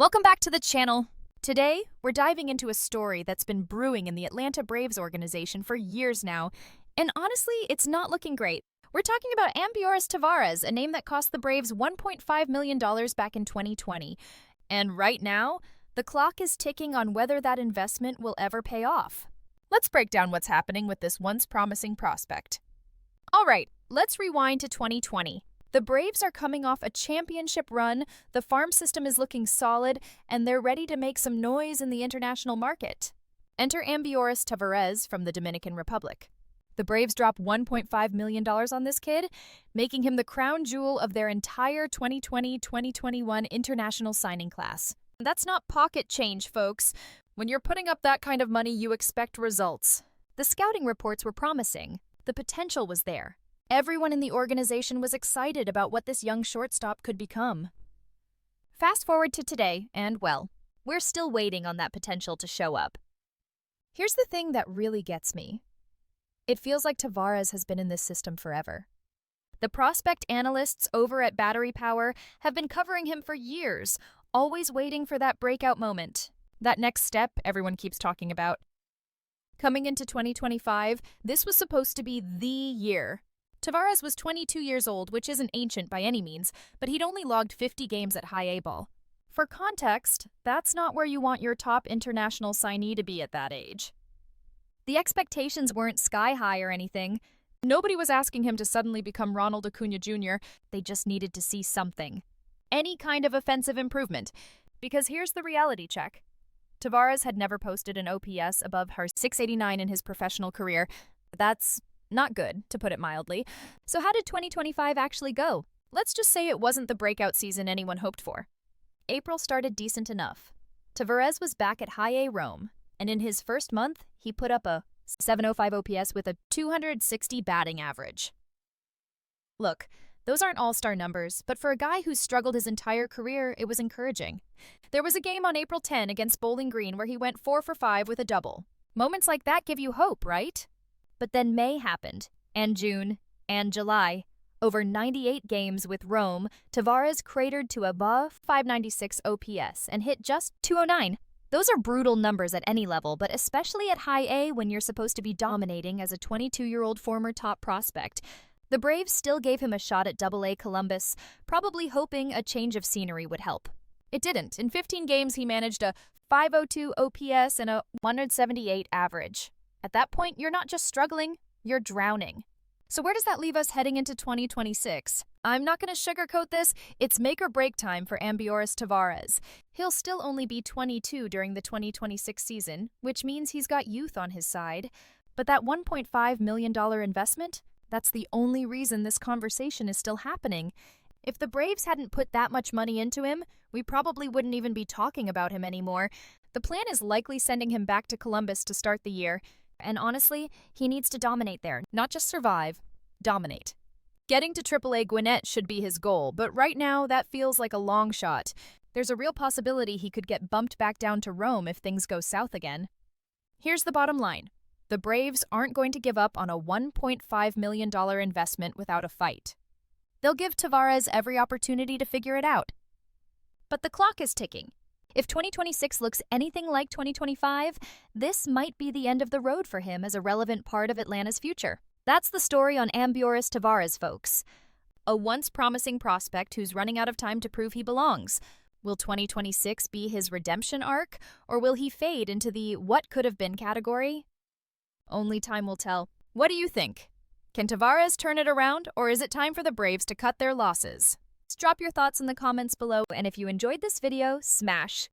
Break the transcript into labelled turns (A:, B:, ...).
A: Welcome back to the channel. Today, we're diving into a story that's been brewing in the Atlanta Braves organization for years now, and honestly, it's not looking great. We're talking about Ambioris Tavarez, a name that cost the Braves $1.5 million back in 2020. And right now, the clock is ticking on whether that investment will ever pay off. Let's break down what's happening with this once promising prospect. All right, let's rewind to 2020. The Braves are coming off a championship run, the farm system is looking solid, and they're ready to make some noise in the international market. Enter Ambioris Tavarez from the Dominican Republic. The Braves drop $1.5 million on this kid, making him the crown jewel of their entire 2020-2021 international signing class. That's not pocket change, folks. When you're putting up that kind of money, you expect results. The scouting reports were promising. The potential was there. Everyone in the organization was excited about what this young shortstop could become. Fast forward to today, and well, we're still waiting on that potential to show up. Here's the thing that really gets me. It feels like Tavarez has been in this system forever. The prospect analysts over at Battery Power have been covering him for years, always waiting for that breakout moment, that next step everyone keeps talking about. Coming into 2025, this was supposed to be the year. Tavarez was 22 years old, which isn't ancient by any means, but he'd only logged 50 games at high A ball. For context, that's not where you want your top international signee to be at that age. The expectations weren't sky high or anything. Nobody was asking him to suddenly become Ronald Acuna Jr. They just needed to see something. Any kind of offensive improvement. Because here's the reality check. Tavarez had never posted an OPS above her .689 in his professional career. That's not good, to put it mildly. So how did 2025 actually go? Let's just say it wasn't the breakout season anyone hoped for. April started decent enough. Tavarez was back at high A Rome, and in his first month, he put up a .705 OPS with a .260 batting average. Look, those aren't all-star numbers, but for a guy who's struggled his entire career, it was encouraging. There was a game on April 10 against Bowling Green where he went 4 for 5 with a double. Moments like that give you hope, right? But then May happened, and June, and July. Over 98 games with Rome, Tavarez cratered to above .596 OPS and hit just .209. Those are brutal numbers at any level, but especially at high A when you're supposed to be dominating as a 22-year-old former top prospect. The Braves still gave him a shot at AA Columbus, probably hoping a change of scenery would help. It didn't. In 15 games, he managed a .502 OPS and a .178 average. At that point, you're not just struggling, you're drowning. So where does that leave us heading into 2026? I'm not going to sugarcoat this, it's make or break time for Ambioris Tavarez. He'll still only be 22 during the 2026 season, which means he's got youth on his side. But that $1.5 million investment? That's the only reason this conversation is still happening. If the Braves hadn't put that much money into him, we probably wouldn't even be talking about him anymore. The plan is likely sending him back to Columbus to start the year. And honestly, he needs to dominate there, not just survive, dominate. Getting to AAA Gwinnett should be his goal, but right now that feels like a long shot. There's a real possibility he could get bumped back down to Rome if things go south again. Here's the bottom line. The Braves aren't going to give up on a $1.5 million investment without a fight. They'll give Tavarez every opportunity to figure it out. But the clock is ticking. If 2026 looks anything like 2025, this might be the end of the road for him as a relevant part of Atlanta's future. That's the story on Ambioris Tavarez, folks. A once promising prospect who's running out of time to prove he belongs. Will 2026 be his redemption arc, or will he fade into the what could have been category? Only time will tell. What do you think? Can Tavarez turn it around, or is it time for the Braves to cut their losses? Drop your thoughts in the comments below, and if you enjoyed this video, smash